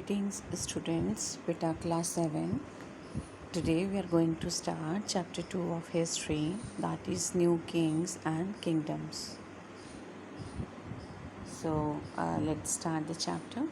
Greetings, students, Beta Class 7. Today we are going to start Chapter 2 of History, that is New Kings and Kingdoms. So let's start the chapter.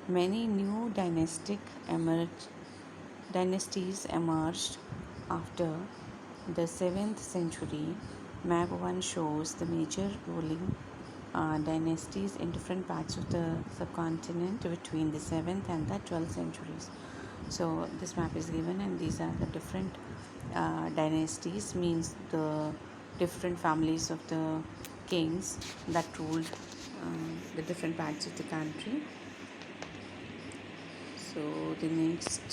Many new dynasties emerged after the 7th century. Map 1 shows the major ruling dynasties in different parts of the subcontinent between the 7th and the 12th centuries. So this map is given, and these are the different dynasties, means the different families of the kings that ruled the different parts of the country. So the next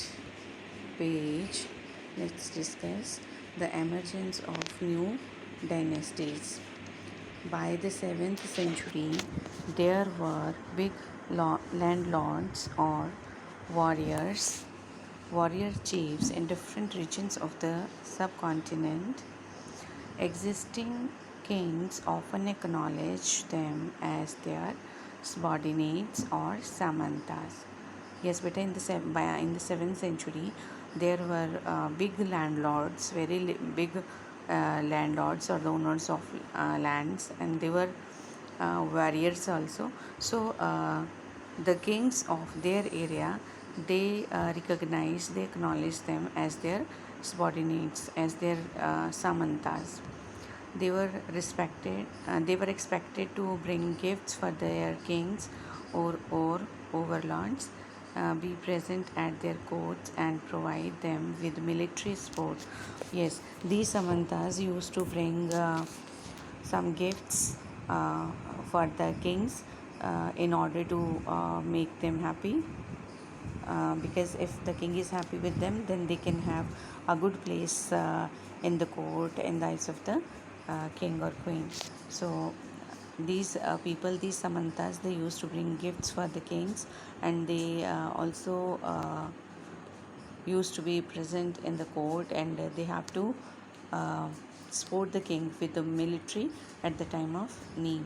page, let's discuss the emergence of new dynasties. By the 7th century, there were big landlords or warrior chiefs in different regions of the subcontinent. Existing kings often acknowledged them as their subordinates or samantas. Yes, but in the 7th century, there were big landlords, big landlords or the owners of lands, and they were warriors also. So the kings of their area, they acknowledge them as their subordinates, as their samantas. They were respected. They were expected to bring gifts for their kings or overlords, be present at their courts, and provide them with military support. Yes, these samantas used to bring some gifts for the kings in order to make them happy. Because if the king is happy with them, then they can have a good place in the court, in the eyes of the king or queen. So these these samantas, they used to bring gifts for the kings, and they also used to be present in the court, and they have to support the king with the military at the time of need.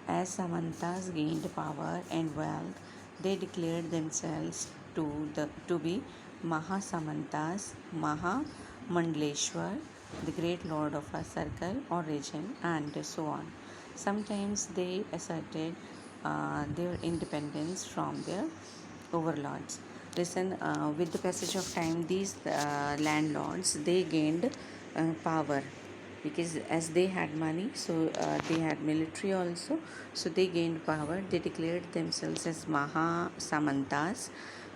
As samantas gained power and wealth, they declared themselves to be Mahasamantas, Mahamandleshwar, the great lord of a circle or region, and so on. Sometimes they asserted their independence from their overlords. Listen, with the passage of time, these landlords, they gained power, because as they had money, so they had military also, so they gained power. They declared themselves as Maha Samantas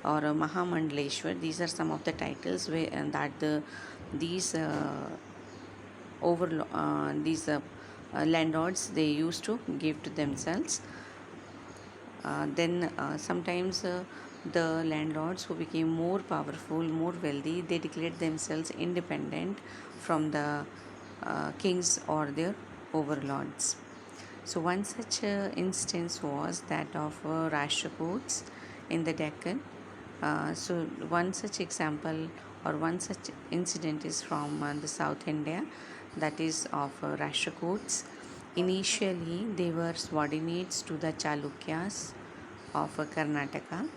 or Mahamandleshwar. These are some of the titles that these landlords, they used to give to themselves. Then sometimes the landlords who became more powerful, more wealthy, they declared themselves independent from the kings or their overlords. So one such instance was that of Rashtrakuts in the Deccan. So one such example or one such incident is from the South India, that is of Rashtrakuts. Initially, they were subordinates to the Chalukyas of Karnataka.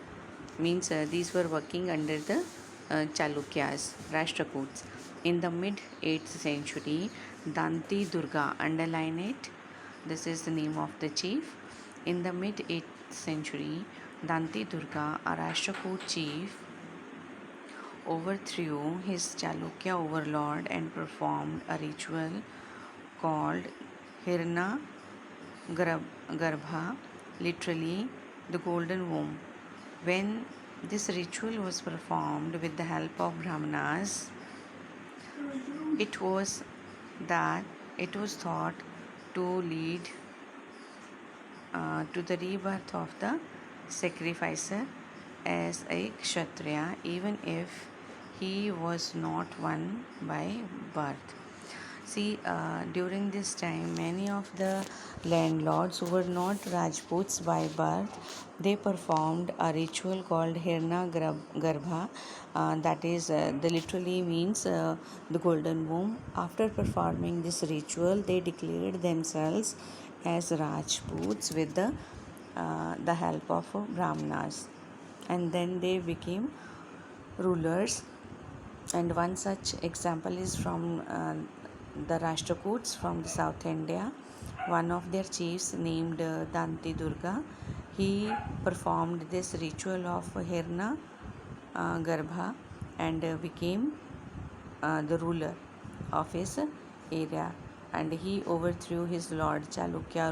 Means these were working under the Chalukyas, Rashtrakuts. In the mid 8th century, Danti Durga, underline it, this is the name of the chief. In the mid 8th century, Danti Durga, a Rashtrakoot chief, overthrew his Chalukya overlord and performed a ritual called Hirna Garbha, literally the golden womb. When this ritual was performed with the help of Brahmanas, it was thought to lead to the rebirth of the sacrificer as a Kshatriya, even if he was not one by birth. See, during this time, many of the landlords who were not Rajputs by birth, they performed a ritual called Hirna Garbha, that is, the literally means the golden womb. After performing this ritual, they declared themselves as Rajputs with the help of Brahmanas. and then they became rulers. And one such example is from the Rashtrakuts from the South India. One of their chiefs named Danti Durga, he performed this ritual of Hirna Garbha and became the ruler of his area, and he overthrew his lord Chalukya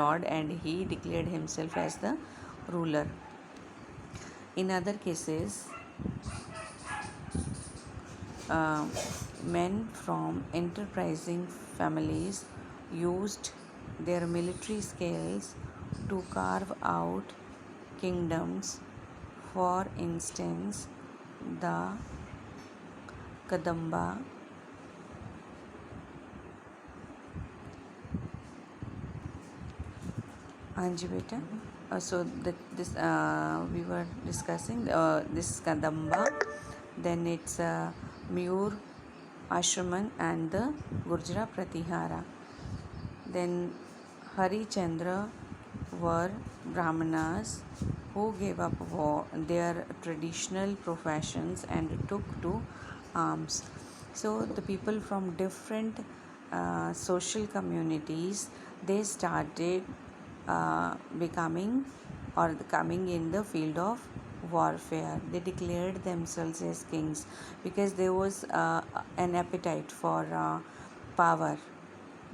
lord, and he declared himself as the ruler. In other cases, uh, men from enterprising families used their military skills to carve out kingdoms. For instance, the Kadamba Anji beta. So this we were discussing this Kadamba, then it's Mure Ashraman and the Gurjara Pratihara. Then Hari Chandra were Brahmanas who gave up their traditional professions and took to arms. So the people from different social communities, they started becoming or coming in the field of warfare. They declared themselves as kings because there was an appetite for power.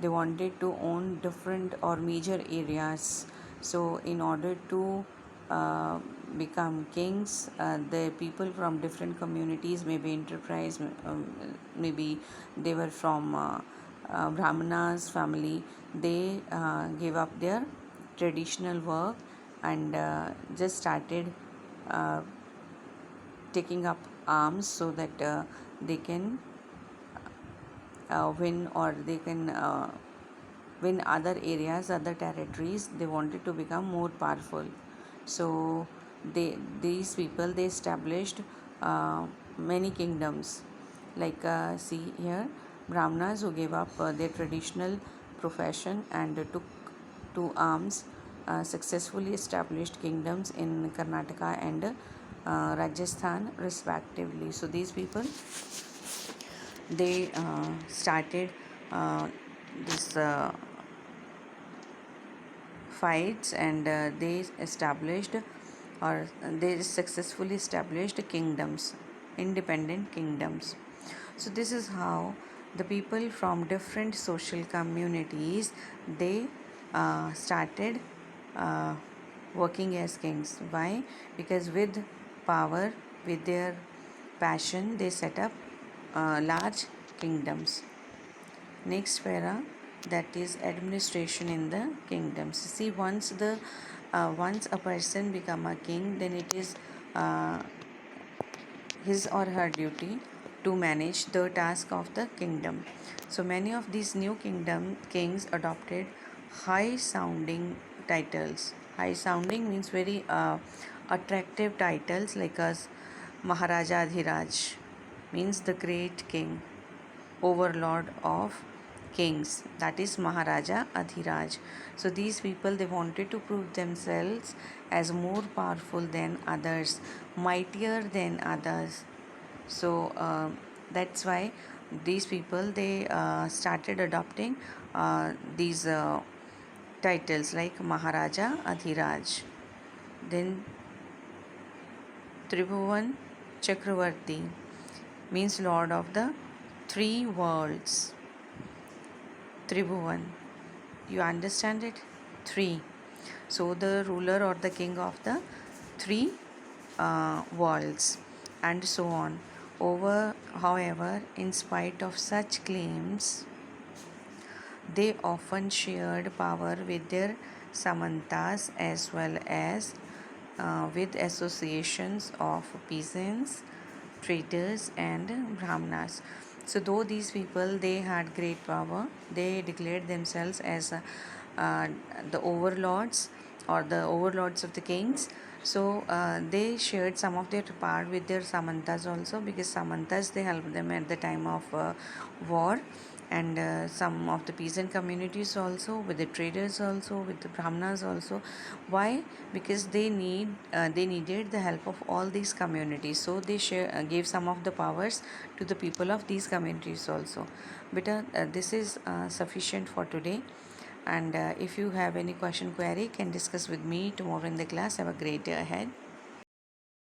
They wanted to own different or major areas. So in order to uh, become kings, the people from different communities, maybe enterprise, maybe they were from Brahmanas family, they gave up their traditional work and just started uh, taking up arms so that they can win, or they can win other areas, other territories. They wanted to become more powerful. So these people, they established many kingdoms, like see here, Brahmanas who gave up their traditional profession and took to arms successfully established kingdoms in Karnataka and Rajasthan respectively. So these people, they started this fights, and they established, or they successfully established kingdoms, independent kingdoms. So this is how the people from different social communities, they started uh, working as kings. Why? Because with power, with their passion, they set up large kingdoms. Next para, that is administration in the kingdoms. See, once a person become a king, then it is uh, his or her duty to manage the task of the kingdom. So many of these new kingdom kings adopted high sounding titles. High sounding means very attractive titles, like as Maharaja Adhiraj means the great king, overlord of kings, that is Maharaja Adhiraj. So these people, they wanted to prove themselves as more powerful than others, mightier than others. So that's why these people, they started adopting these titles like Maharaja Adhiraj. Then Tribhuvan Chakravarti means lord of the three worlds. Tribhuvan, you understand it? Three. So the ruler or the king of the three worlds, and so on. However, in spite of such claims, they often shared power with their samantas as well as with associations of peasants, traders, and brahmanas. So though these people, they had great power, they declared themselves as uh, the overlords or the overlords of the kings. So they shared some of their power with their samantas also, because samantas, they helped them at the time of war, and some of the peasant communities also, with the traders also, with the brahmanas also. Why? Because they needed the help of all these communities, so they gave some of the powers to the people of these communities also. But this is sufficient for today, and if you have any question query, can discuss with me tomorrow in the class. Have a great day ahead.